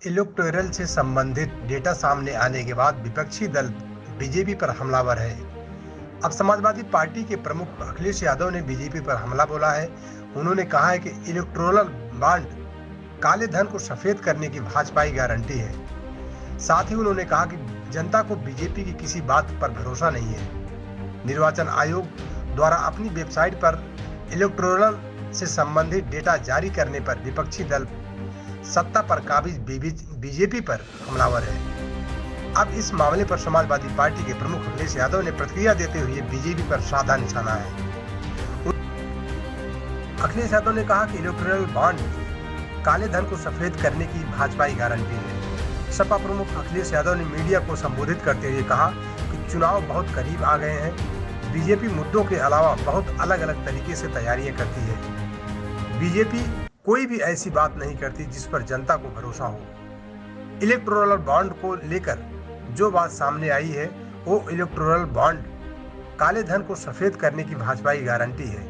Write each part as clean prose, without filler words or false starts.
Electoral से संबंधित data सामने आने के बाद विपक्षी दल बीजेपी पर हमलावर है। अब समाजवादी पार्टी के प्रमुख अखिलेश यादव ने बीजेपी पर हमला बोला है। उन्होंने कहा है कि इलेक्टोरल बॉन्ड काले धन को सफेद करने की भाजपाई गारंटी है। साथ ही उन्होंने कहा कि जनता को बीजेपी की किसी बात पर भरोसा नहीं है। निर्वाचन आयोग द्वारा अपनी वेबसाइट पर इलेक्टोरल से संबंधित डेटा जारी करने पर विपक्षी दल सत्ता पर काबिज बीजेपी पर हमलावर है। अब इस मामले पर समाजवादी पार्टी के प्रमुख अखिलेश यादव ने प्रतिक्रिया देते हुए बीजेपी पर साधा निशाना है। अखिलेश यादव ने कहा कि इलेक्टोरल बॉन्ड काले धन को सफेद करने की भाजपाई गारंटी है। सपा प्रमुख अखिलेश यादव ने मीडिया को संबोधित करते हुए कहा कि चुनाव बहुत करीब आ गए हैं। बीजेपी मुद्दों के अलावा बहुत अलग अलग तरीके से तैयारियां करती है। बीजेपी कोई भी ऐसी बात नहीं करती जिस पर जनता को भरोसा हो। इलेक्टोरल बॉन्ड को लेकर जो बात सामने आई है वो इलेक्टोरल बॉन्ड काले धन को सफेद करने की भाजपाई गारंटी है।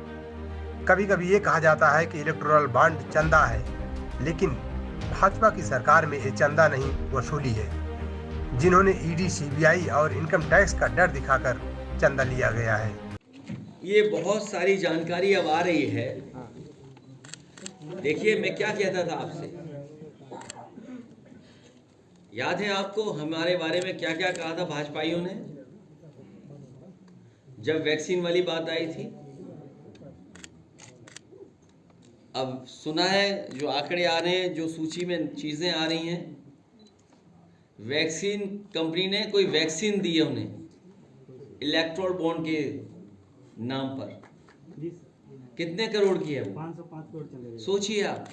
कभी कभी ये कहा जाता है कि इलेक्टोरल बॉन्ड चंदा है, लेकिन भाजपा की सरकार में ये चंदा नहीं वसूली है। जिन्होंने ईडी, सीबीआई और इनकम टैक्स का डर दिखाकर चंदा लिया गया है। ये बहुत सारी जानकारी अब आ रही है। देखिए, मैं क्या कहता था आपसे, याद है आपको हमारे बारे में क्या क्या कहा था भाजपाइयों ने जब वैक्सीन वाली बात आई थी? अब सुना है, जो आंकड़े आ रहे हैं, जो सूची में चीजें आ रही हैं, वैक्सीन कंपनी ने कोई वैक्सीन दी है उन्हें इलेक्ट्रोल बॉन्ड के नाम पर। कितने करोड़ की है वो? 505 करोड़ चले गए। सोचिए आप,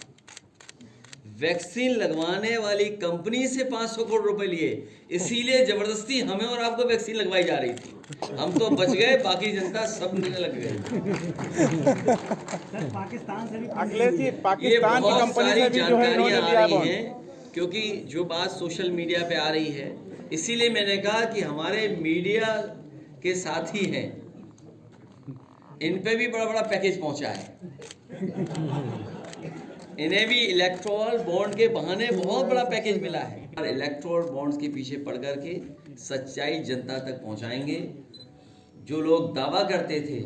वैक्सीन लगवाने वाली कंपनी से 500 करोड़ रुपए लिए, इसीलिए जबरदस्ती हमें और आपको वैक्सीन लगवाई जा रही थी। हम तो बच गए, बाकी जनता सब लेने लग गए। पाकिस्तान से भी अखिलेश जी, ये पाकिस्तान की बहुत कंपनी सारी से भी जो है इन्होंने जानकारियां लिया आ है रही बॉन्ड। हैं, क्योंकि जो बात सोशल मीडिया पे आ रही है, इसीलिए मैंने कहा कि हमारे मीडिया के साथी हैं, इन पे भी बड़ा बड़ा पैकेज पहुंचा है। इन्हें भी इलेक्टोरल बॉन्ड के बहाने बहुत बड़ा पैकेज मिला है। और इलेक्टोरल बॉन्ड्स के पीछे पड़ करके सच्चाई जनता तक पहुंचाएंगे। जो लोग दावा करते थे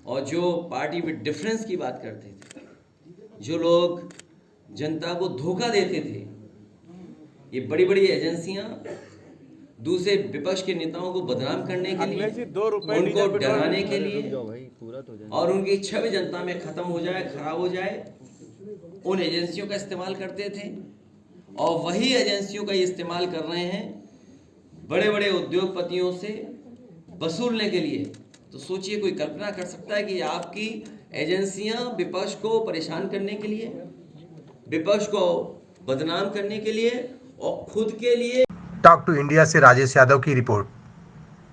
और जो पार्टी विद डिफरेंस की बात करते थे, जो लोग जनता को धोखा देते थे, ये बड़ी बड़ी एजेंसियां दूसरे विपक्ष के नेताओं को बदनाम करने के लिए, उनको डराने के लिए और उनकी इच्छा भी जनता में खत्म हो जाए, खराब हो जाए, उन एजेंसियों का इस्तेमाल करते थे। और वही एजेंसियों का ये इस्तेमाल कर रहे हैं बड़े बड़े उद्योगपतियों से वसूलने के लिए। तो सोचिए, कोई कल्पना कर सकता है कि आपकी एजेंसियां विपक्ष को परेशान करने के लिए, विपक्ष को बदनाम करने के लिए और खुद के लिए। टॉक टू इंडिया से राजेश यादव की रिपोर्ट।